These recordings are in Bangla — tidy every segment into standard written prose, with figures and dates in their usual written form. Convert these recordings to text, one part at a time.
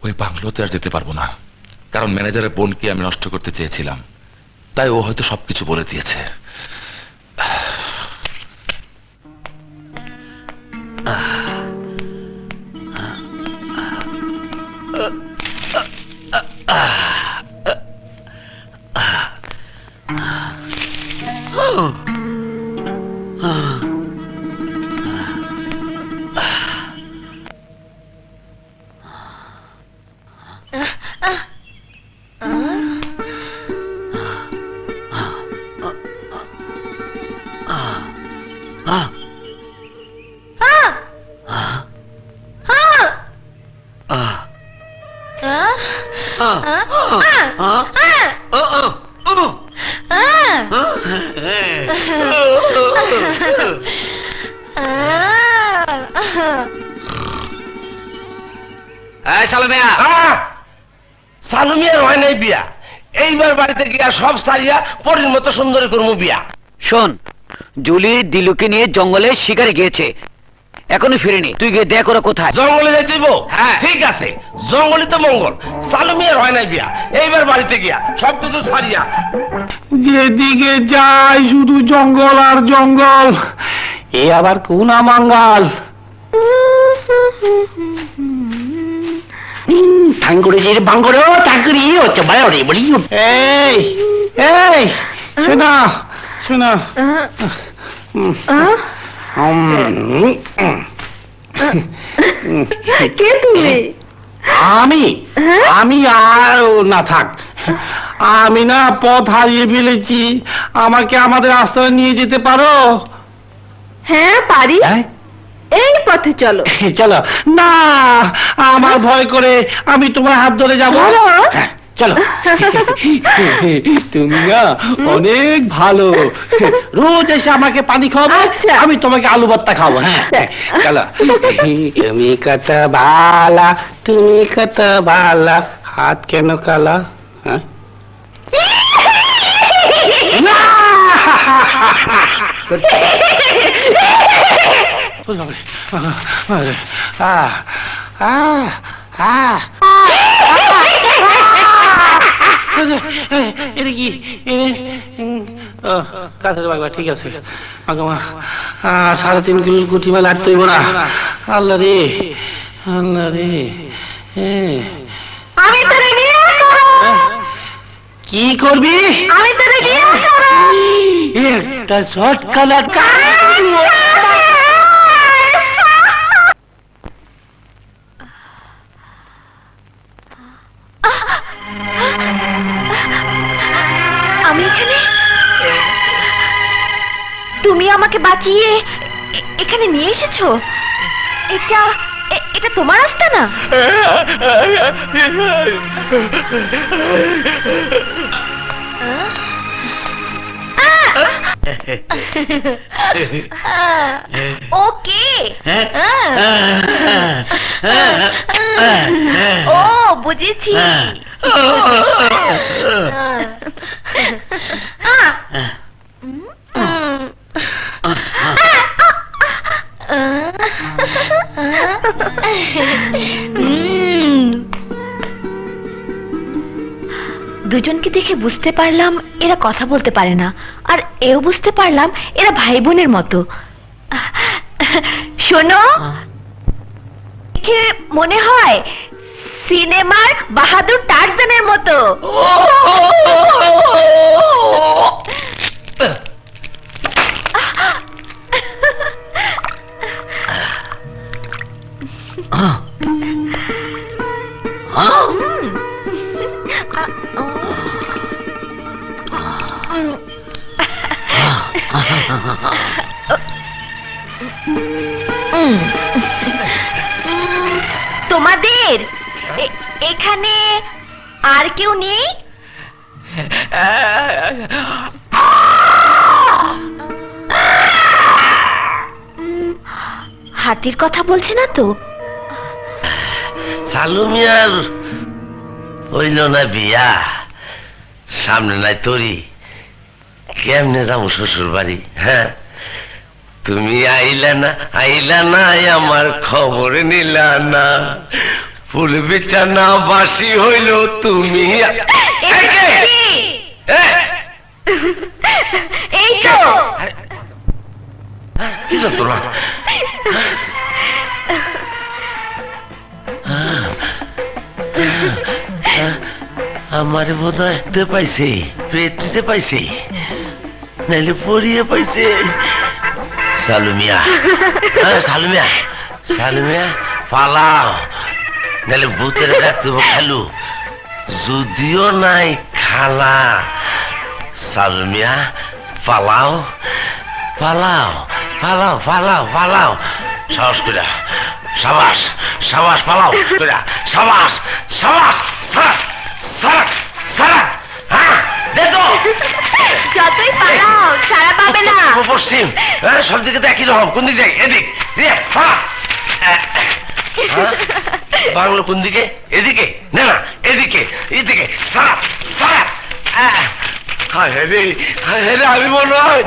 ওই বাংলোতে আর যেতে পারবো না, কারণ ম্যানেজারের বোনকে আমি নষ্ট করতে চেয়েছিলাম, তাই ও হয়তো সবকিছু বলে দিয়েছে। সালমিয়ার হয় নাই বিয়া, এইবার বাড়িতে গিয়া সব সারিয়া পরীর মতো সুন্দরী করবো বিয়া। শোন, জুলি দিলুকে নিয়ে জঙ্গলে শিকারে গিয়েছে, এখনো ফিরেনি। তুই গিয়ে দেখ ওরা কোথায়। জঙ্গলে যাইতেইব? ঠিক আছে, জঙ্গলই তো মঙ্গল। সালমিয়ার হয় নাই বিয়া, এইবার বাড়িতে গিয়া সবকিছু সারিয়া। যেদিকে যাই শুধু জঙ্গল আর জঙ্গল, এ আবার কোন আমাঙ্গাল। এই এই শোনা শোনা, কে তুমি? আমি আমি আর না থাক, আমি না পথ হারিয়ে ফেলেছি, আমাকে আমাদের আশ্রয়ে নিয়ে যেতে পারো? হ্যাঁ পারি, এই পথে চলো। চলো না, আমার ভয় করে, আমি তোমার হাত ধরে যাবো। চলো, তুমি না অনেক ভালো, রোজ এসে আমাকে পানি খাওয়াবো, আমি তোমাকে আলু ভর্তা খাবো। হ্যাঁ চলো। তুমি কত ভালা, তুমি কত ভালা, হাত কেন কালা? হ্যাঁ এটা কি? কাছের বাগবা, ঠিক আছে। 3.5 কিলো গুটি মাল আর তৈব না। আল্লাহ রে, আল্লাহ রে। আমি তোরে বিয়ে করব। কি করবি? আমি তোরে বিয়ে করব। একটা শর্টকাট আমি এখানে, তুমি আমাকে বাঁচিয়ে এখানে নিয়ে এসেছো? এটা তোমার রাস্তা না? ওকে, ও বুঝেছি। দুজনকে দেখে বুঝতে পারলাম এরা কথা বলতে পারে না, আর এও বুঝতে পারলাম এরা ভাই বোনের মতো। শোনো, মনে হয় সিনেমার বাহাদুর টারজানের মতো। তোমাদের এখানে আর কেউ নেই? হাতির কথা বলছে না তো? সালু মিয়ার হইল না বিয়া, সামনে নাই তরি, কেমনে যাবো শ্বশুর বাড়ি? হ্যাঁ, তুমি আইলা না আমার খবর নিলা না, ফুল বিছানা বাসি হইল তুমি। এই কে? এ? এই তো কি যন্ত্রণা? আমার বোধ হয় পাইছে, পেট দিতে পাইছে, নাইলে পরিয়ে পাইছে। সালুমিয়া, সালুমিয়া, সালুমিয়া পালাও, নাইলে ভূতের ডাকতে খালু, যদিও নাই খালা। সালুমিয়া পালাও, পালাও, পালাও, পালাও, পালাও, সাহস করে, সাবাস, সাবাস, পালাও করে, সাবাস, সাবাস, সারাক, সারাক, সারাক, হ্যাঁ, দে তো। যতই পালাও ছাড়া পাবে না। পশ্চিম, হ্যাঁ, সব দিকে তো একই রকম, কোন দিক যাই? এদিক, সারাক। বাংলো কোন দিকে? এদিকে না, না এদিকে, এদিকে, সারাক, সারাক। হায় রে, হায় রে, আমি মনে হয়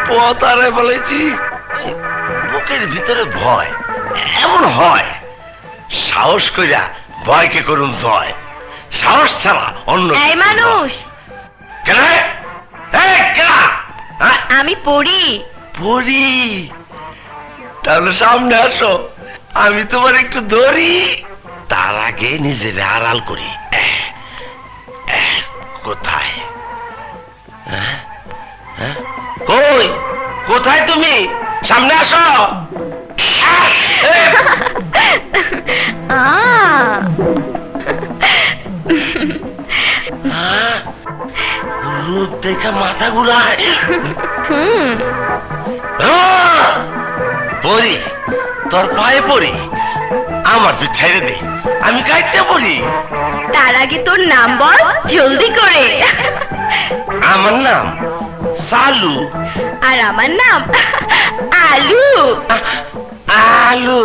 পথ আরে বলেছি। বুকের ভিতরে ভয় এমন হয়, সাহস কইরা ভয়কে করুন জয়, সাহস ছাড়া অন্য এই মানুষ, কেন? আমি পড়ি। পড়ি? তাহলে সামনে আসো, আমি তোমার একটু ধরি। তার আগে নিজের আড়াল করি। কোথায়? কই, কোথায় তুমি? সামনে আসো। রূপ দেখা মাথা ঘুরায়। পড়ি, তোর পায়ে পড়ি, আমার তুই ছেড়ে দে, আমি কাইটটা পড়ি। তার আগে তোর নাম বল জলদি করে। আমার নাম সালু। আর আমার নাম আলু। আলু?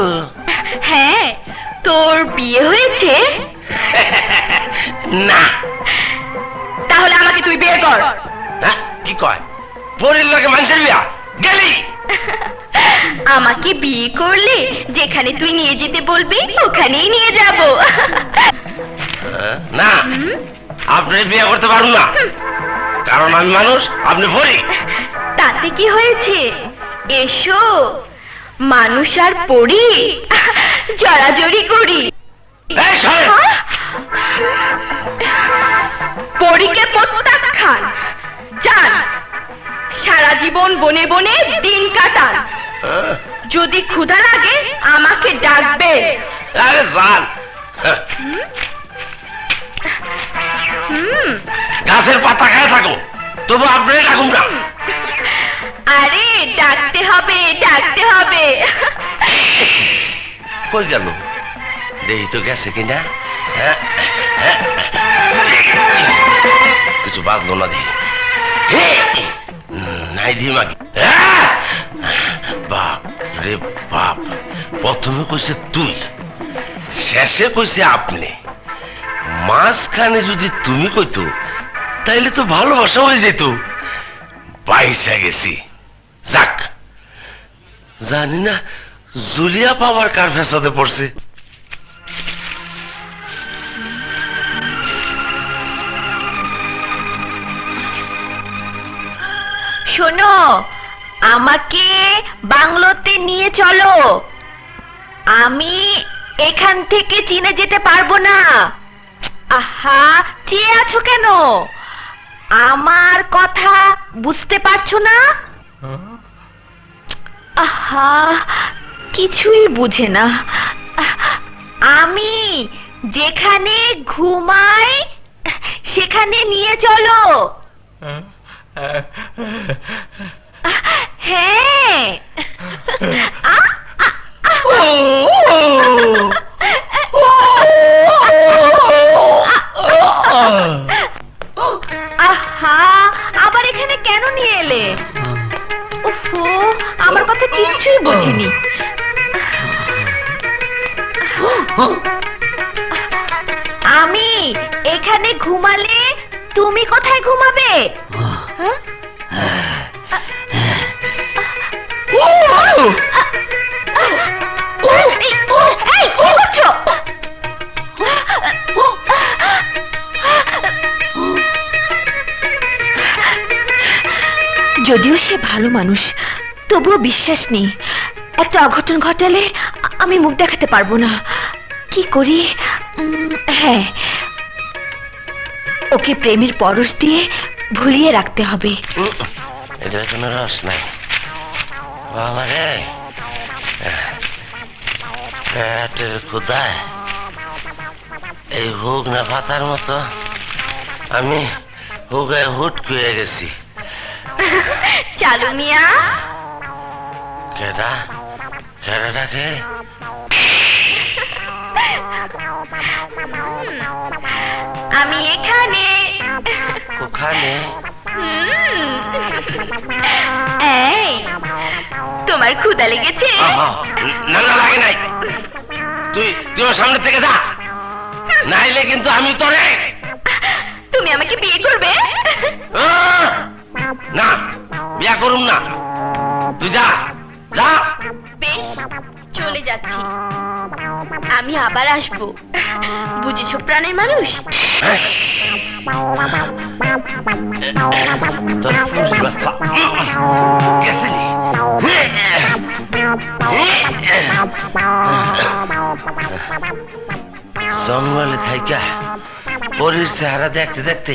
হ্যাঁ, তোর বিয়ে হয়েছে? না। তাহলে আমাকে তুই বিয়ে কর। কি কয়? পরির লোকে মানুষের বিয়া? গেলি? আমাকে বিয়ে করলে যেখানে তুই নিয়ে যেতে বলবি ওখানেই নিয়ে যাব। না, আপনি বিয়ে করতে পারুন না, কারণ আমি মানুষ, আপনি পরি। তাতে কি হয়েছে? এসো, মানুষ আর পড়ি জড়াজড়ি করি। এই শোনেন, পরীকে প্রত্যাখ্যান, যান সারা জীবন বনে বনে দিন কাটান। যদি ক্ষুধা লাগে আমাকে ডাকবে। আরে যান, গাছের পাতা খায় থাকো, তবু আপনি ডাকুন না। আরে ডাকতে হবে, ডাকতে হবে। কই গেল? দেখি তো গেছে কিনা। কিছু বাজলো না দেখি। নাই দিমাগি। বাপ রে বাপ, প্রথমে কইছে তুই, শেষে কইছে আপনি, মাঝখানে যদি তুমি কইতো তাইলে তো ভালোবাসা হয়ে যেত। পাইসা গেছি, যাক। জানি না জুলিয়া পাওয়ার কার ফেসাতে পড়ছে। শোনো, আমাকে বাংলোতে নিয়ে চলো, আমি এখান থেকে চীনে যেতে পারবো না। আহা, চেয়ে আছো কেন? আমার কথা বুঝতে পারছো না? আহা, কিছুই বুঝে না। আমি যেখানে ঘুমাই সেখানে নিয়ে চলো। হ্যাঁ। আহা, আবার এখানে কেন নিয়ে এলে? ওহো, কিছুই বুঝিনি। আমি এখানে ঘুমালে তুমি কোথায় ঘুমাবে? হ্যাঁ? এই, কি করছো? যদিও সে ভালো মানুষ, তবুও বিশ্বাস নেই একটা অঘটন ঘটালে আমি মুখ দেখাতে পারবো না। কি করি? হ্যাঁ, ওকে প্রেমের পরশ দিয়ে ভুলিয়ে রাখতে হবে। এটা কোনো রস নাই বাবা রে, পেটের ক্ষুদায় এই হুক না পাতার মতো আমি হুকে হুট করে গেছি। চালু মিয়া, কেডা কেডাটাকে আমি এখানে। ওখানে এই, তোমার ক্ষুধা লেগেছে? না না লাগে নাই, তুই তুই ওর সামনে থেকে যা, নাইলে কিন্তু আমি তোরে। তুমি আমাকে বিয়ে করবে? না, বিয়া করুম না, তুই যা যা। বেশ, চলে যাচ্ছি, আমি আবার আসবো, বুঝেছো প্রাণের মানুষ? তোর ফুস বাচ্চা গেছিলি জঙ্গলে থাইকা পরীর চেহারা দেখতে দেখতে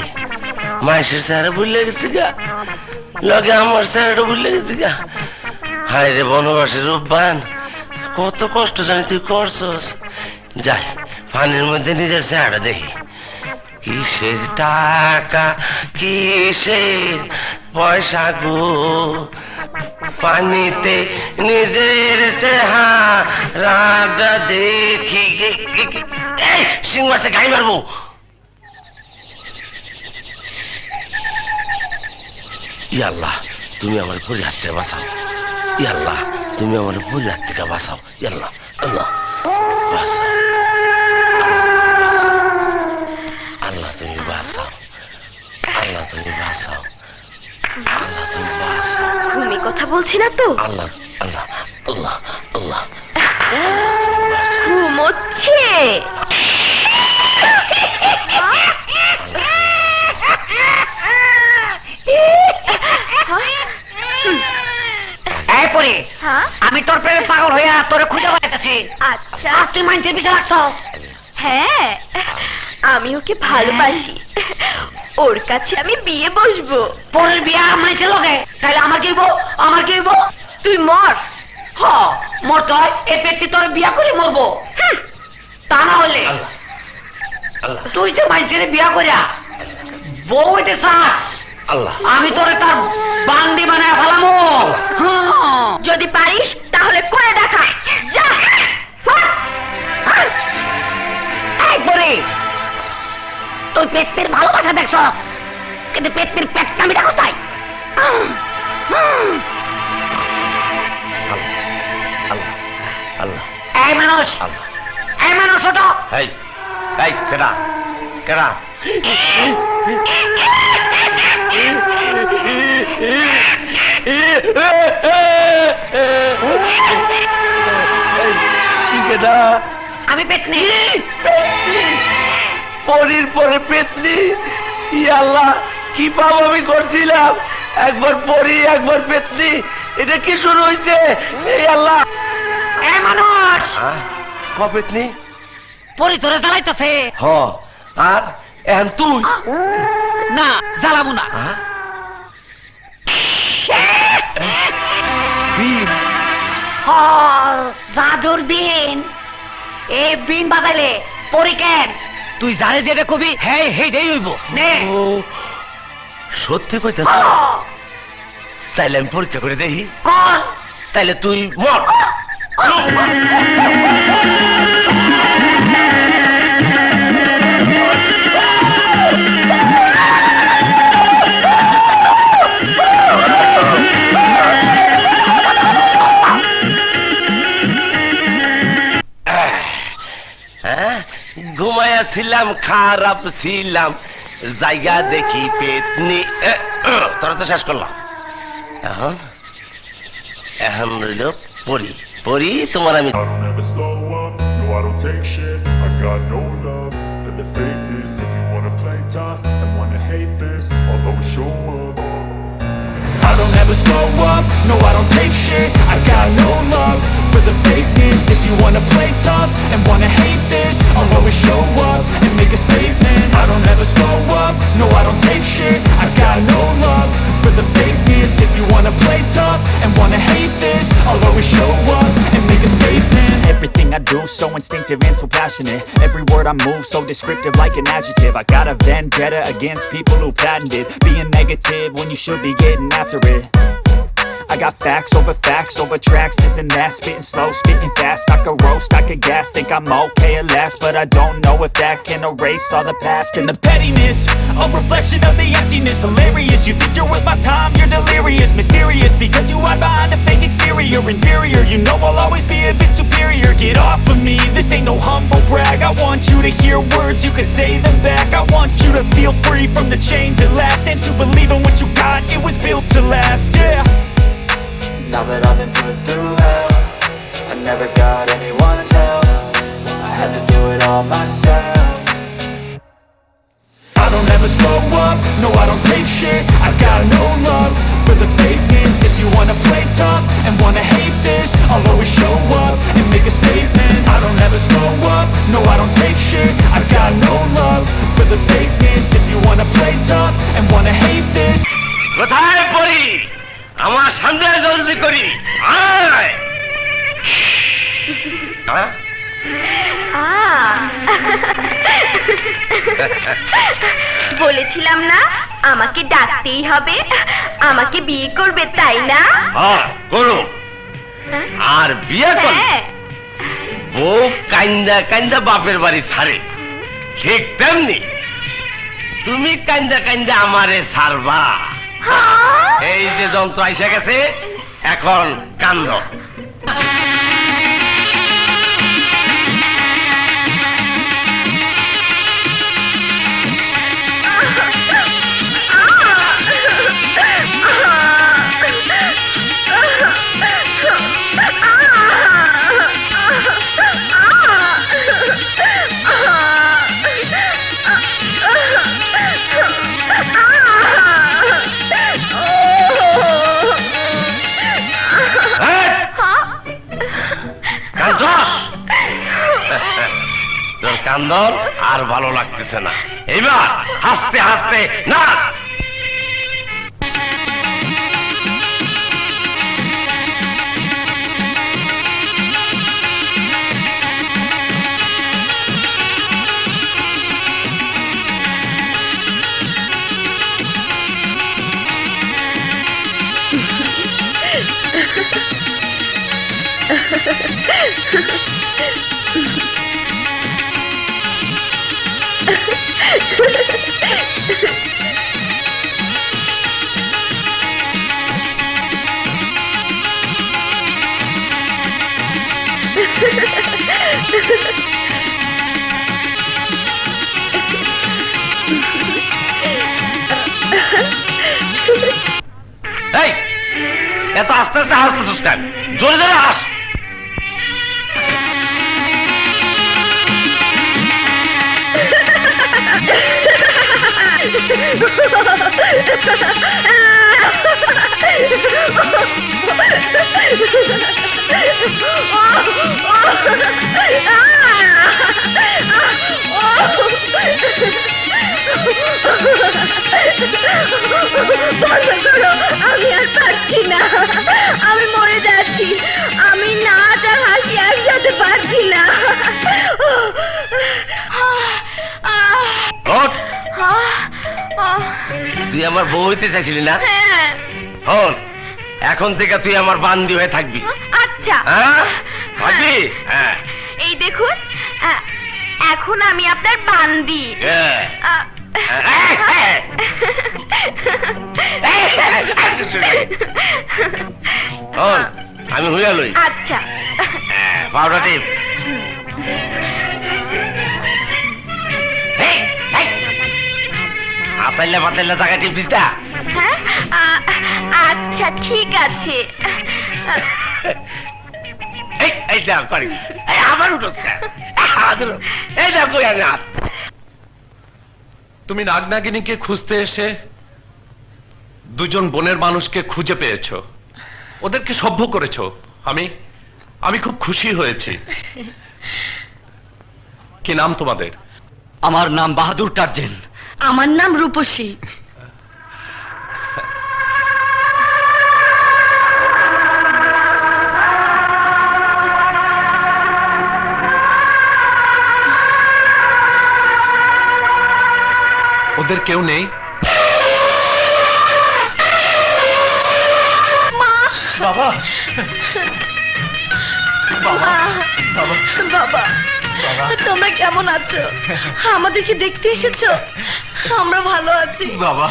মাইসের চেহারা ভুলে গেছি গা, লগে আমার চেহারাটা ভুলে গেছি গা। হায় রে বনবাসের রূপবান, কত কষ্ট জানি তুই করছস। যাই পানির মধ্যে নিজের চেহারা দেখি। কিসের টাকা কিসের পয়সা গো, পানিতে নিজের চেহারাটা দেখি। সিং মাছে গাই মারবো। ইয়াল্লাহ, তুমি আমার পরি হাত থেকে বাঁচাও। ইয়াল্লাহ, তুমি আমার পরি হাত থেকে বাঁচাও। ইয়াল্লাহ, আল্লাহ বাঁচাও। আল্লাহ তুমি বাঁচাও, আল্লাহ তুমি বাঁচাও, আল্লাহ তুমি বাঁচাও। ঘুমে কথা বলছি না তো? আল্লাহ আল্লাহ আল্লাহ আল্লাহ ঘুমোচ্ছে। এই পরে হ্যাঁ, আমি তোর প্রেমে পাগল হইয়া তোরে খুঁজে বেড়াইতেছি, আচ্ছা। আর তুই মানুষের পিছনে লাগছস। হ্যাঁ, আমি ওকে ভালোবাসি, ওর কাছে আমি বিয়ে বসবো। পরের বিয়া মানুষের লগে, তাহলে আমার কি হইব? আমার কি হইব? তুই মর। হ, মরতে হয়, এই ব্যক্তি তোর বিয়া করে মরবো। তা না হলে আল্লাহ আল্লাহ তুই যে মানুষের বিয়া করিয়া বউ হইতে চাস, আল্লাহ আমি তোরে তার বান্দি বানায় ফেলামো। যদি পারিস তাহলে করে দেখা। যা, একবারে তুই পেটের ভালোবাসা দেখছ, কিন্তু পেটের পেটটা আমি দেখো তাই। আল্লাহ আল্লাহ এই মানুষ, আল্লাহ। এই মানুষ ওটা এই এই কেডা কেডা? কেডা? আমি পেটনি। পরির পরে পেতনি। আল্লাহ, কি পাপ আমি করছিলাম! একবার পরি একবার পেতনি, এটা কি শুরু হয়েছে? এই আল্লাহ। এই মানুষ পেতনি পরি ধরে জ্বালাইতেছে। হ, আর এখন তুই না, জ্বালাবো না। জাদুর বিন, এ বিন বাজাইলে পরি কেন? তুই জানে যেটা কবি, হ্যাঁ হেইটাই হইব। নে ও, সত্যি কইতেছ? তাইলে আমি পরীক্ষা করে দেখি। কর। তাইলে তুই মর। ছিলাম খারাপ ছিলাম জায়গা দেখি পেতনি তোরা তো শেষ করলাম এখন এখন রইল পরি পরি তোমার আমি I don't ever slow up, no I don't take shit. I got no love for the fakeness. If you wanna play tough and wanna hate this, I'll always show up. I don't ever slow up, no I don't take shit. I got no love for the fakeness. If you wanna play tough and wanna hate this, I'll always show up and make a statement. I don't ever slow up, no I don't take shit. I got no love for the fakeness. If you wanna play tough and wanna hate this, I'll always show up and make a statement. Everything I do so instinctive and so passionate. Every word I move so descriptive like an adjective. I got a vendetta against people who patented being negative when you should be getting after it. I got facts over tracks, this and that. Spitting slow, spitting fast. I could roast, I could gas. Think I'm okay at last, but I don't know if that can erase all the past. And the pettiness, a reflection of the emptiness. Hilarious, you think you're worth my time, you're delirious. Mysterious, because you hide behind a fake exterior. Inferior, you know I'll always be a bit superior. Get off of me, this ain't no humble brag. I want you to hear words, you can say them back. I want you to feel free from the chains at last, and to believe in what you got, it was built to last, yeah. Now that I've been put through hell, I never got anyone's help. I had to do it all myself. I don't ever slow up, no I don't take shit. I got no love for the fakeness. If you wanna play tough and wanna hate this, I'll always show up and make a statement. I don't ever slow up, no I don't take shit. I got no love for the fakeness. If you wanna play tough and wanna hate this, কোথায় পড়ি আমার সামনে জলদি করি আয় হ্যাঁ? বলেছিলাম না আমাকে ডাকতেই হবে, আমাকে বিয়ে করবে তাই না? হ্যাঁ করো আর বিয়ে কর হ্যাঁ। বউ কান্দা কান্দা বাপের বাড়ি ছাড়ে ঠিক তেমনি তুমি কান্দা কান্দা আমারে ছাড়বা এই যে যন্ত্র আইসা গেছে এখন কান্দ তোর কান্দন আর ভালো লাগতেছে না, এবার হাসতে হাসতে নাচ। এই এত আস্তে আস্তে হাসতেছিস কেন? জোরে জোরে হাস। আমি আর পারছি না, আমি মরে যাচ্ছি, আমি নাচ আর হাসি একসাথে পারছি না। ওঠ। তুই আমার বউ হইতে চাইছিলি না? হ্যাঁ। হন এখন থেকে তুই আমার বান্দি হয়ে থাকবি। আচ্ছা। হ্যাঁ থাকবি? হ্যাঁ এই দেখুন, এখন আমি আপনার বান্দি। হন আমি হইয়া লই। আচ্ছা। পাউডার টিপ। পাতাইলা জায়গা টিপিস না। হ্যাঁ আচ্ছা ঠিক আছে। এই দাও করি, আবার উঠোস না, এই দাও কই না। তুমি নাগনাগিনীকে খুঁজতে এসে দুজন বনের মানুষকে খুঁজে পেয়েছো, ওদেরকে সভ্য করেছো। আমি খুব খুশি হয়েছি। কি নাম তোমাদের? আমার নাম বাহাদুর টার্জেন। আমার নাম রূপসী। ওদের কেউ নেই? বাবা, বাবা তোমরা কেমন আছো? আমাদেরকে দেখতে এসেছো? আমরা ভালো আছি বাবা।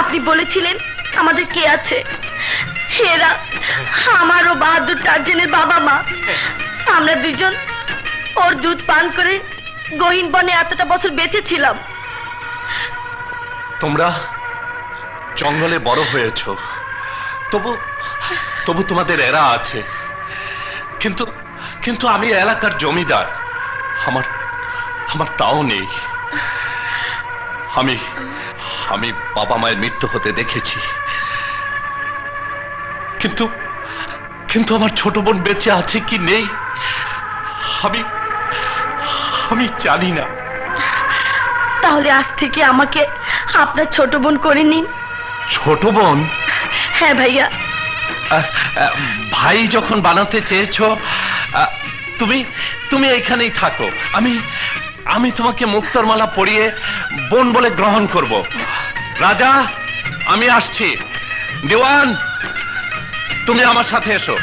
আপনি বলেছিলেন আমাদের কে আছে? এরা আমারও বাহাদুর টার্জেনের বাবা মা। আমরা দুজন ওর দুধ পান করে গহীন বনে এতটা বছর বেঁচে ছিলাম। তোমরা জঙ্গলে বড় হয়েছো, তবু তোমাদের এরা আছে। কিন্তু আমি এলাকার জমিদার, আমার তাও নেই। আমি বাবা মায়ের মৃত্যু হতে দেখেছি, কিন্তু আমার ছোট বোন বেঁচে আছে কি নেই আমি জানি না। তাহলে আজ থেকে আমাকে আপনার ছোট বোন করে নিন। ছোট বোন? হ্যাঁ ভাইয়া। ভাই যখন বানাতে চেয়েছো, তুমি এখানেই থাকো। আমি তোমাকে মুক্তোর মালা পরিয়ে বোন বলে গ্রহণ করব। রাজা, আমি আসছি। দেওয়ান, তুমি আমার সাথে এসো।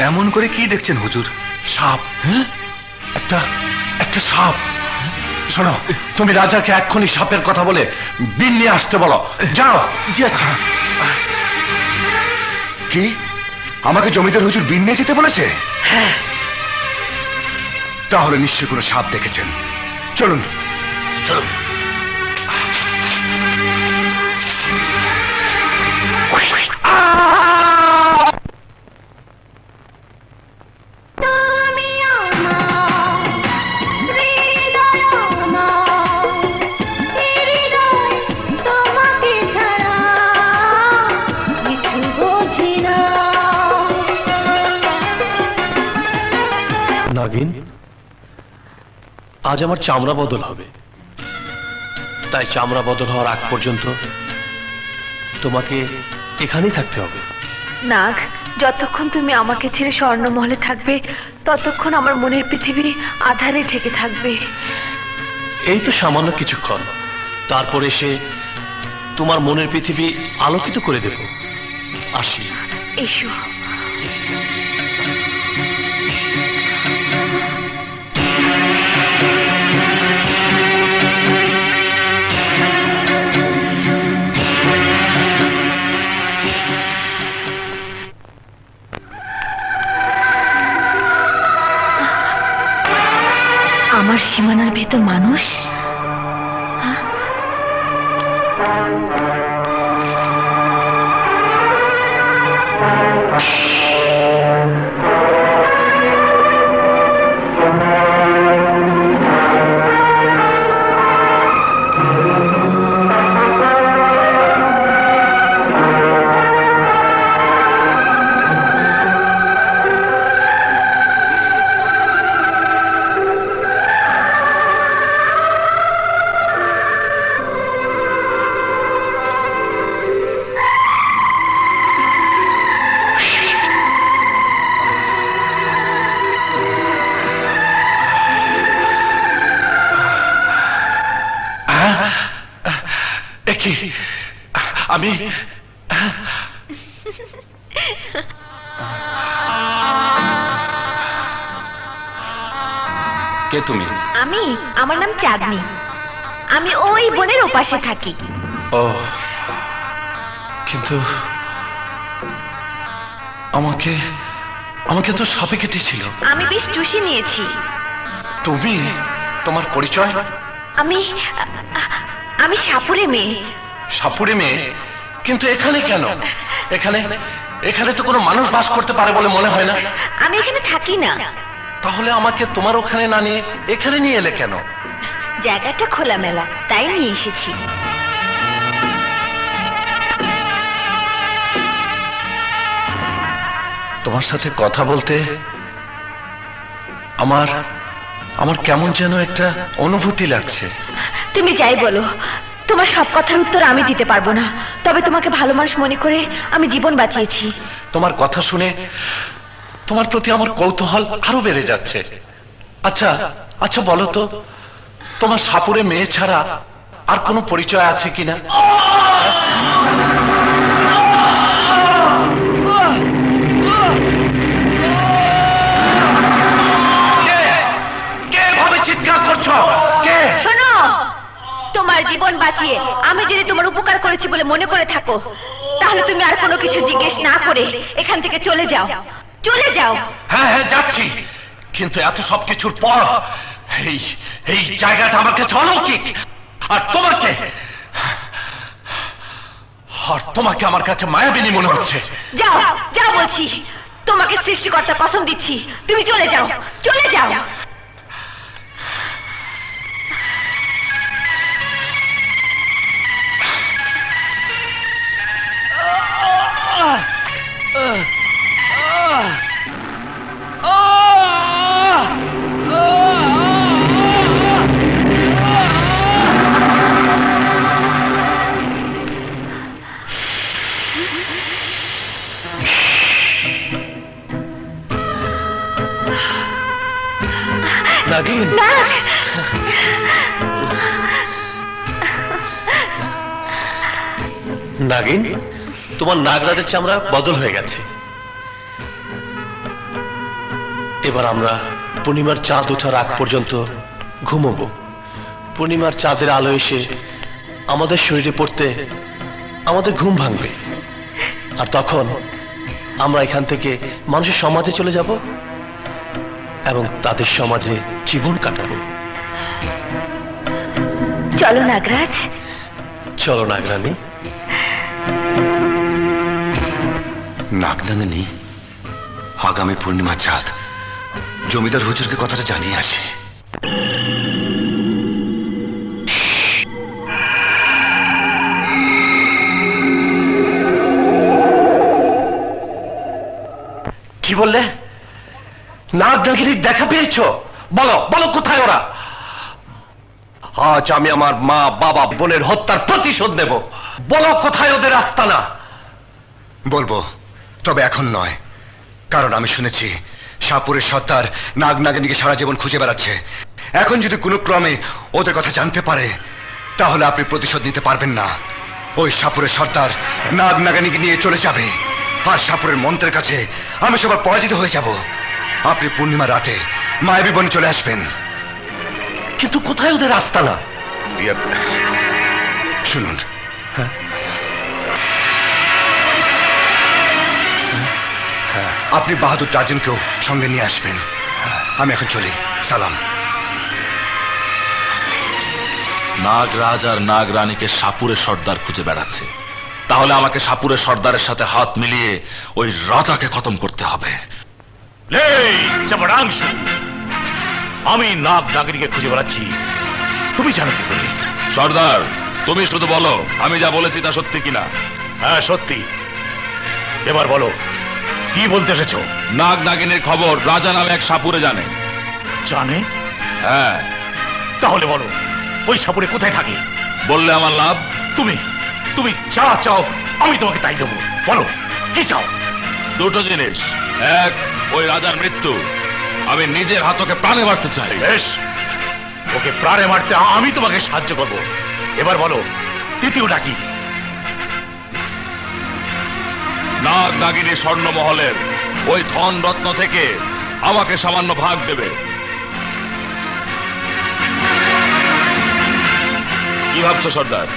এমন করে কি দেখছেন হুজুর? সাপ। একটা সাপ। শোনো, তুমি রাজাকে এক্ষুনি সাপের কথা বলে বিল নিয়ে আসতে বলো। যাও। জি আচ্ছা। কি আমাকে জমিদার হুজুর বিন নিয়ে যেতে বলেছে? হ্যাঁ। তাহলে নিশ্চয়ই কোনো সাপ দেখেছেন। চলুন চলুন। নাগিন, আজ আমার চামড়া বদল হবে, তাই চামড়া বদল হওয়ার আগ পর্যন্ত তোমাকে এখানেই থাকতে হবে। নাগ, যতক্ষণ তুমি আমাকে ছেড়ে স্বর্ণমহলে থাকবে ততক্ষণ আমার মনের পৃথিবী আধারে ঢেকে থাকবে। এই তো সামান্য কিছুক্ষণ, তারপর এসে তোমার মনের পৃথিবী আলোকিত করে দেব। আসি। এসো। আমার সীমানার ভেতর মানুষ। কি আমি কে তুমি? আমার নাম চাঁদনি। আমি ওই বনের ওপাশে থাকি। ও, কিন্তু আমাকে আমাকে তো সাপে কেটেছিল। আমি বেশ চুষে নিয়েছি। তুমি, তোমার পরিচয়? আমি সাপুরে মেয়ে। সাপুরে মেয়ে? কিন্তু এখানে কেন? এখানে এখানে তো কোনো মানুষ বাস করতে পারে বলে মনে হয় না। আমি এখানে থাকি না। তাহলে আমাকে তোমার ওখানে না নিয়ে এখানে নিয়ে এলে কেন? জায়গাটা খোলামেলা, তাই নিয়ে এসেছি। তোমার সাথে কথা বলতে আমার আমার কেমন যেন একটা অনুভূতি লাগছে। তুমি যাই বলো, তোমার সব কথার উত্তর আমি দিতে পারবো না, তবে তোমাকে ভালো মানুষ মনে করে আমি জীবন বাঁচিয়েছি। তোমার কথা শুনে তোমার প্রতি আমার কৌতূহল আরো বেড়ে যাচ্ছে। আচ্ছা আচ্ছা, বলো তো, তোমার সাপুরে মেয়ে ছাড়া আর কোনো পরিচয় আছে কিনা? কে ভাবে চিৎকার করছো? কে? শোনো, তোমার জীবন বাঁচিয়ে আমি যদি তোমার উপকার করেছি বলে মনে করে থাকো, তাহলে তুমি আর কোনো কিছু জিজ্ঞেস না করে এখান থেকে চলে যাও। চলে যাও। হ্যাঁ হ্যাঁ, যাচ্ছি, কিন্তু এত সব কিছুর পর এই এই জায়গাটা আমার কাছে অলৌকিক। আর তোমাকে আমার কাছে মায়াবিনী মনে হচ্ছে। যাও যাও বলছি, তোমাকে সৃষ্টিকর্তা কসম দিচ্ছি, তুমি চলে যাও, চলে যাও। নাগিন, নাগিন, তোমার নাগরাজের চামড়া বদল হয়ে গেছে। এবার আমরা পূর্ণিমার চাঁদ ওঠার আগ পর্যন্ত ঘুমোবো। পূর্ণিমার চাঁদের আলো এসে আমাদের শরীরে পড়তে আমাদের ঘুম ভাঙবে, আর তখন আমরা এখান থেকে মানুষের সমাজে চলে যাব এবং তাদের সমাজে জীবন কাটাবো। চলো নাগরাজ। চলো নাগরানী। নাগনাগিনী, আগামী পূর্ণিমা চাঁদ, জমিদার হুজুরকে কথাটা জানিয়ে আসে। কি বললে? নাগনাগিনীর দেখা পেয়েছো? বলো বলো, কোথায় ওরা? আজ আমি আমার মা বাবা বোনের হত্যার প্রতিশোধ নেব। বলো কোথায় ওদের আস্তানা? বলবো, তবে এখন নয়, কারণ আমি শুনেছি সাপুরের সর্দার নাগনাগিনীকে সারা জীবন খুঁজে বেড়াচ্ছে। এখন যদি কোনো ক্রমে ওদের কথা জানতে পারে, তাহলে আপনি প্রতিশোধ নিতে পারবেন না। ওই সাপুরের সর্দার নাগনাগিনীকে নিয়ে চলে যাবে, আর সাপুরের মন্ত্রের কাছে আমি সবার পরাজিত হয়ে যাব। আপনি পূর্ণিমা রাতে মায়াবী বনে চলে আসবেন। কিন্তু কোথায় ওদের আস্তানা? শুনুন, আপনি বাহাদুর টার্জনকেও সঙ্গে নিয়ে আসবেন। আমি এখন চলি, সালাম। নাগরাজ আর নাগরানীকে সাপুরের সর্দার খুঁজে বেড়াচ্ছে, তাহলে আমাকে সাপুরের সর্দারের সাথে হাত মিলিয়ে ওই রাজাকে খতম করতে হবে। আমি নাগনাগিনীকে খুঁজে বেড়াচ্ছি, তুমি জানো কি করে? সর্দার, তুমি শুধু বলো আমি যা বলেছি তা সত্যি কিনা। হ্যাঁ সত্যি। এবার বলো, কি বলতে এসেছো? নাগনাগিনীর খবর রাজা নামে এক সাপুরে জানে। জানে? হ্যাঁ। তাহলে বলো, ওই সাপুরে কোথায় থাকে? বললে আমার লাভ। তুমি তুমি যা চাও আমি তোমাকে তাই দেবো। বলো, কি চাও? দুটো জিনিস। এক, ওই রাজার মৃত্যু। আমি নিজের হাতকে প্রাণে মারতে চাই। বেশ, ওকে প্রাণে মারতে আমি তোমাকে সাহায্য করব। এবার বলো, তৃতীয়টা কি? নাগ নাগিনী স্বর্ণমহলের ওই ধন রত্ন থেকে আমাকে সামান্য ভাগ দেবে। কি ভাবছো সর্দার?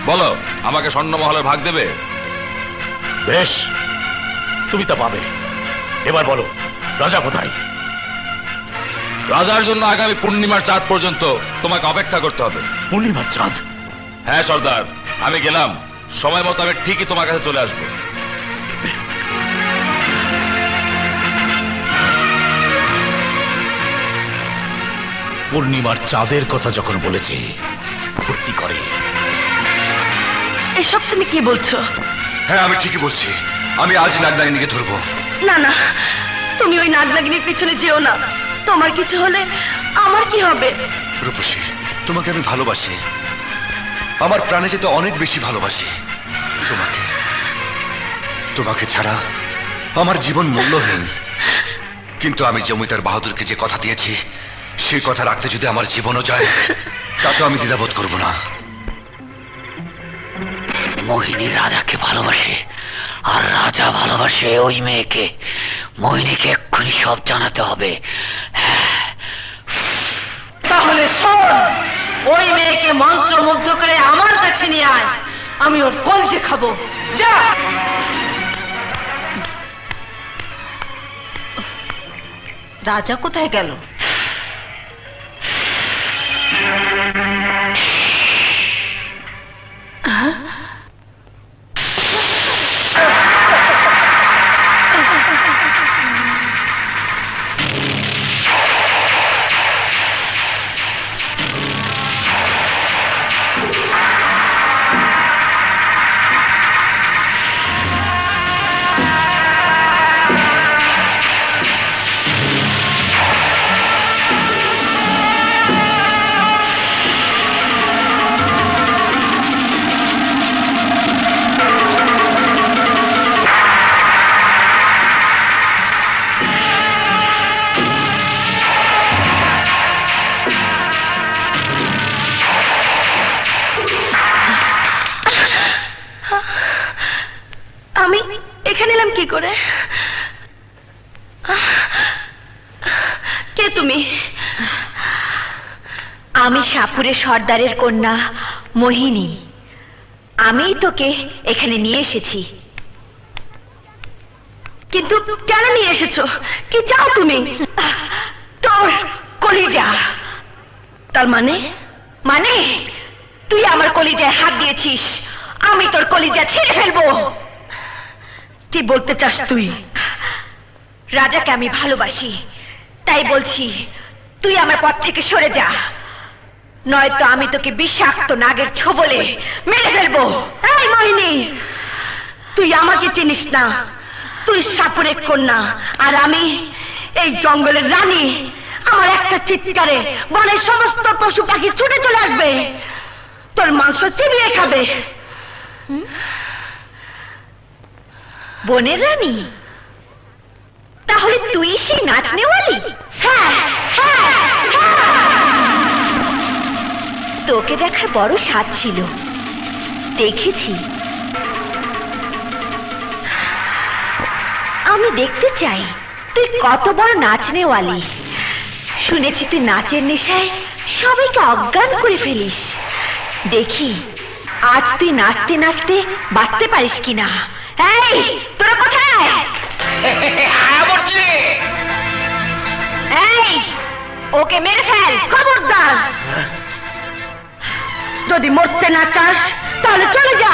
বলো, আমাকে স্বর্ণমহলের ভাগ দেবে? বেশ, তুমি তা পাবে। এবার বলো, রাজা কোথায়? রাজার জন্য আগামী পূর্ণিমার চাঁদ পর্যন্ত তোমাকে অপেক্ষা করতে হবে। পূর্ণিমার চাঁদ? হ্যাঁ সর্দার, আমি গেলাম, সময় মতো আমি ঠিকই তোমার কাছে চলে আসবো। পূর্ণিমার চাঁদের কথা যখন বলেছে, ফুর্তি করে। এসব তুমি কি বলছো? হ্যাঁ, আমি ঠিকই বলছি। আমি আজ নাগনাগিনীকে ধরবো। না না, তুমি ওই নাগনাগিনীর পিছনে যেও না। তোমার কিছু হলে আমার কি হবে? রূপসী, তোমাকে আমি ভালোবাসি, আমার প্রাণে যেতে অনেক বেশি ভালোবাসি। তোমাকে তোমাকে ছাড়া আমার জীবন মূল্যহীন। কিন্তু আমি জমিদার বাহাদুরকে যে কথা দিয়েছি, সেই কথা রাখতে যদি আমার জীবনও যায়, তাতে আমি দ্বিধাবোধ করব না। মোহিনী রাজাকে ভালোবাসে, আর রাজা ভালোবাসে ওই মেয়েকে। মোহিনীকে এক্ষুনি সব জানাতে হবে। তাহলে শোন, ওই মেয়েকে মন্ত্রমুগ্ধ করে আমার কাছে নিয়ে আয়, আমি ওর কলজে খাবো। যা। রাজা কোথায় গেল? আমি এখানে এলাম কি করে? কে তুমি? আমি সাপুরের সর্দারের কন্যা মোহিনী। আমি তোকে এখানে নিয়ে এসেছি। কিন্তু কেন নিয়ে এসেছো? কি চাও তুমি? তোর কলিজা। তার মানে? মানে তুই আমার কলিজায় হাত দিয়েছিস, আমি তোর কলিজা ছিঁড়ে ফেলবো। কি বলতে চাস তুই? রাজাকে আমি ভালোবাসি, তাই বলছি তুই আমার পথ থেকে সরে যা, নয়তো আমি তোকে বিষাক্ত নাগের ছোবলে মেরে ফেলবো। এই মোহিনী, তুই আমাকে চিনিস না। তুই সাপুরের কন্যা, আর আমি এই জঙ্গলের রানী। আমার একটা চিৎকারে বনের সমস্ত পশু পাখি ছুটে চলে আসবে, তোর মাংস চিবিয়ে খাবে। বনের রানী? তাহলে তুই সেই নাচনেওয়ালি? হ্যাঁ, হ্যাঁ, হ্যাঁ। তোকে দেখার বড় স্বাদ ছিল, দেখেছি। আমি দেখতে চাই তুই কত বড় নাচনেওয়ালি। শুনেছি তুই নাচের নেশায় সবাইকে অজ্ঞান করে ফেলিস। দেখি আজ তুই নাচতে নাচতে বাঁচতে পারিস কিনা। এই তোরা কোথায়? এই ওকে মেরে ফেল, খবরদার! যদি মরতে না চাস তাহলে চলে যা।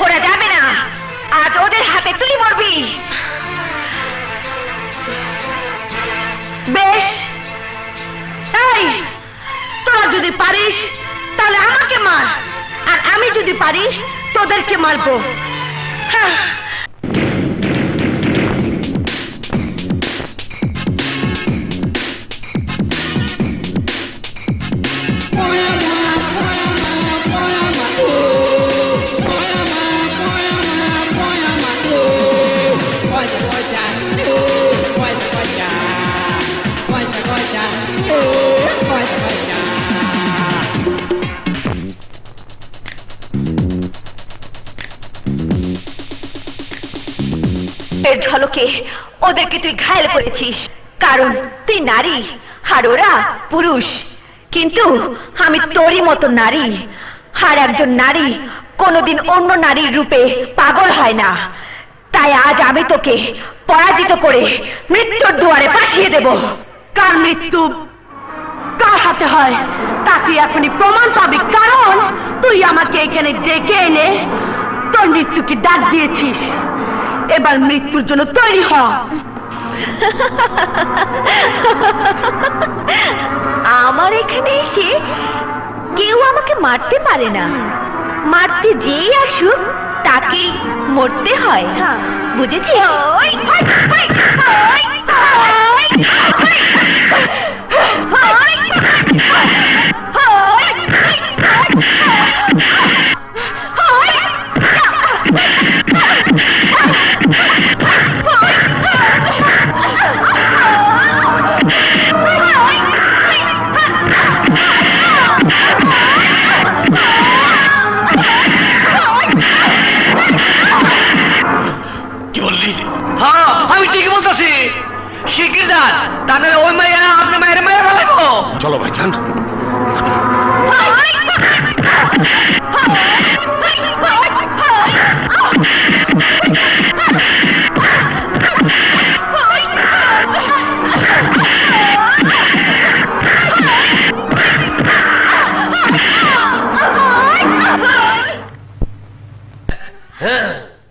ওরা যাবে না, আজ ওদের হাতে তুই মরবি। বেশ, এই তোরা যদি পারিস তাহলে আমাকে মার, আর আমি যদি পারি তোদেরকে মারবো। হ্যাঁ। এর ঝলকে ওদেরকে তুই ঘায়েল করেছিস, কারণ তুই নারী আর ওরা পুরুষ। কিন্তু আমি তোরই মতো নারী, আর একজন নারী কোনোদিন অন্য নারীর রূপে পাগল হয় না। তাই আজ আমি তোকে পরাজিত করে মৃত্যুর দুয়ারে পাঠিয়ে দেব। কার মৃত্যু কার হাতে হয় তা তুই এখনই প্রমাণ পাবি, কারণ তুই আমাকে এখানে ডেকে এনে তোর মৃত্যুকে ডাক দিয়েছিস। এবার মৃত্যুর জন্য তৈরি হ। আমার এখানে এসে কেউ আমাকে মারতে পারে না, মারতে যেই আসুক তাকেই মরতে হয়, বুঝেছিস? কি বললি? হ্যাঁ, আমি ঠিকই বলতেছি। শিগগির যান, তাহলে ওই মাইয়া আপনি মায়ের মায়ের ফেলাইবো। চলো ভাইজান।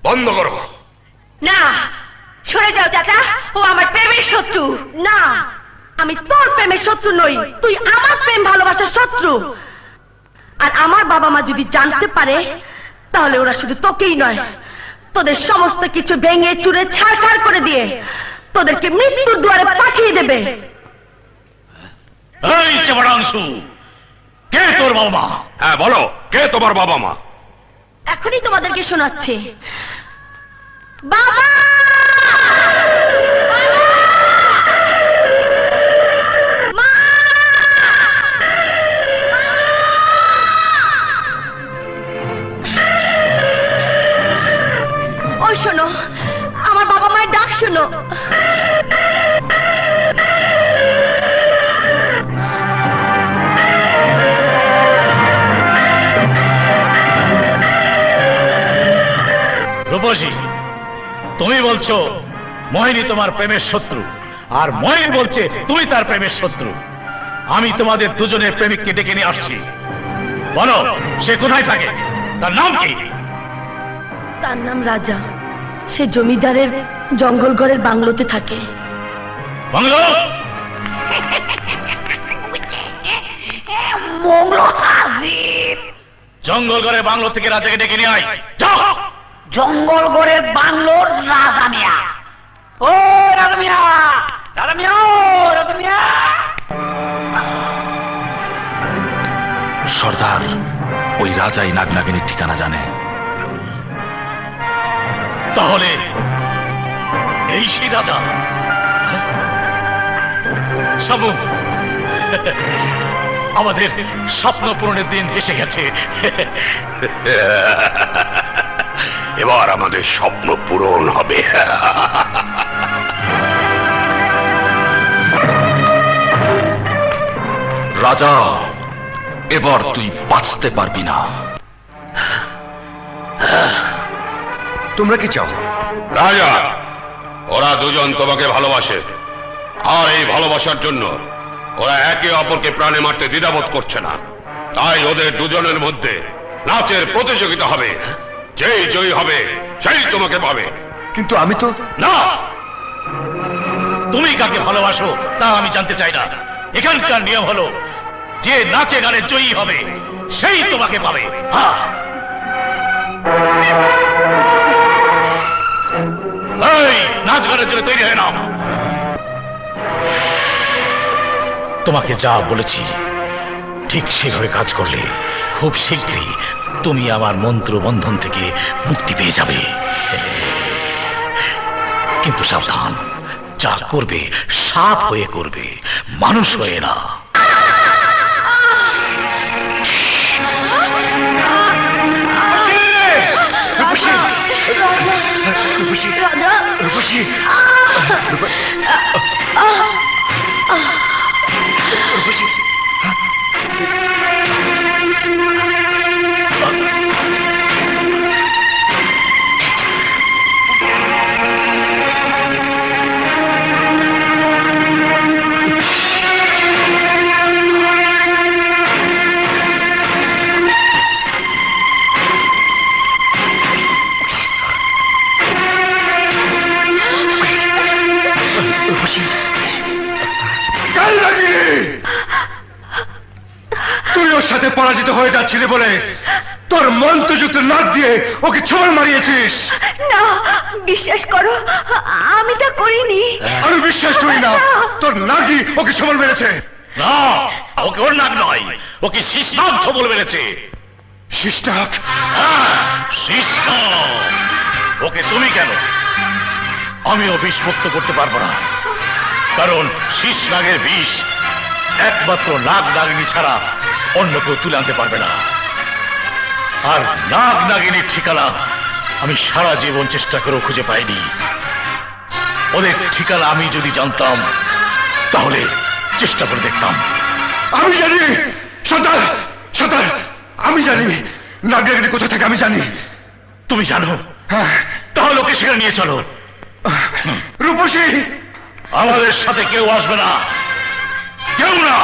বন্ধ করো। না, সরে যাও চাচা, ও আমার প্রেমের শত্রু। না, আমি তোর প্রেমের শত্রু নই, তুই আমার প্রেম ভালোবাসার শত্রু। আর আমার বাবা মা যদি জানতে পারে তাহলে ওরা শুধু তোকেই নয়, তোদের সমস্ত কিছু ভেঙে চুরে ছাড়খাড় করে দিয়ে তোদেরকে মৃত্যুর দুয়ারে পাঠিয়ে দেবে। এই চেবড়াংশু, কে তোর বাবা মা? হ্যাঁ বলো, কে তোমার বাবা মা? এখনই তোমাদেরকে শোনাচ্ছে। বাবা! মা! ওই শোনো, আমার বাবা মায়ের ডাক শোনো। রূপসী, তুমি বলছো মোহিনী তোমার প্রেমের শত্রু, আর মোহিনী বলছে তুমি তার প্রেমের শত্রু। আমি তোমাদের দুজনের প্রেমিককে ডেকে নিয়ে আসছি। বলো, সে কোথায় থাকে, তার নাম কি? তার নাম রাজা, সে জমিদারের জঙ্গল ঘরের বাংলোতে থাকে। বাংলো? জঙ্গল ঘরের বাংলো থেকে রাজাকে ডেকে নিয়ে আয়, যাও। জঙ্গল গড়ের বাংলোর রাজা মিয়া। ও রাজা মিয়া, রাজা মিয়া, ও রাজা মিয়া। সর্দার, ওই রাজাই নাগনাগিনীর ঠিকানা জানে। তাহলে এই সেই রাজা। শামু, আমাদের স্বপ্ন পূরণের দিন এসে গেছে। এবার আমাদের স্বপ্ন পূরণ হবে। রাজা, এবার তুই বাঁচতে পারবি না। তোমরা কি চাও? রাজা, ওরা দুজন তোমাকে ভালোবাসে, আর এই ভালোবাসার জন্য ওরা একে অপরকে প্রাণে মারতে দ্বিধাবোধ করছে না। তাই ওদের দুজনের মধ্যে নাচের প্রতিযোগিতা হবে। যেই জয়ী হবে সেই তোমাকে পাবে। কিন্তু আমি তো... না, তুমি কাকে ভালোবাসো তা আমি জানতে চাই না। এখানকার নিয়ম হলো, যে নাচে গানে জয়ী হবে সেই তোমাকে পাবে। হ্যাঁ। এই, নাচ গানের জন্য তৈরি হয়ে নাও। তোমাকে যা বলেছি ঠিক সেভাবে কাজ করলে খুব শীঘ্রই তুমি আমার মন্ত্র বন্ধন থেকে মুক্তি পেয়ে যাবে। কিন্তু সাবধান, যা করবে সাপ হয়ে করবে, মানুষ হয়ে না। রূপসী রাজা রূপসী রূপসী তুই ওর সাথে পরাজিত হয়ে যাচ্ছিলি বলে তোর মন্ত্রযুক্ত নাক দিয়ে ওকে ছোঁড় মারিয়েছিস। না, বিশ্বাস করো, আমি তা করিনি। আমি বিশ্বাস করি না, তোর নাগই ওকে ছোঁড় মেরেছে। না, ওকে ওর নাক নয়, ওকে শিশনাগ ছবল মেরেছে। শিষ্টাক? হ্যাঁ, শিশনাগ। ওকে তুমি কেন? আমিও বিষ মুক্ত করতে পারবো না, কারণ শিশনাগের বিষ একমাত্র নাগ নাগিনী ছাড়া অন্য কেউ তুলে আনতে পারবে না। আর নাগ নাগিনীর ঠিকানা আমি সারা জীবন চেষ্টা করেও খুঁজে পাইনি। ওদের ঠিকানা আমি যদি জানতাম তাহলে চেষ্টা করে দেখতাম। আমি জানি সর্দার, সর্দার আমি জানি নাগরাগিনী কোথা থেকে আমি জানি। তুমি জানো? হ্যাঁ। তাহলে ওকে সেখানে নিয়ে চলো। রূপসী, আমাদের সাথে কেউ আসবে না, কেউ না।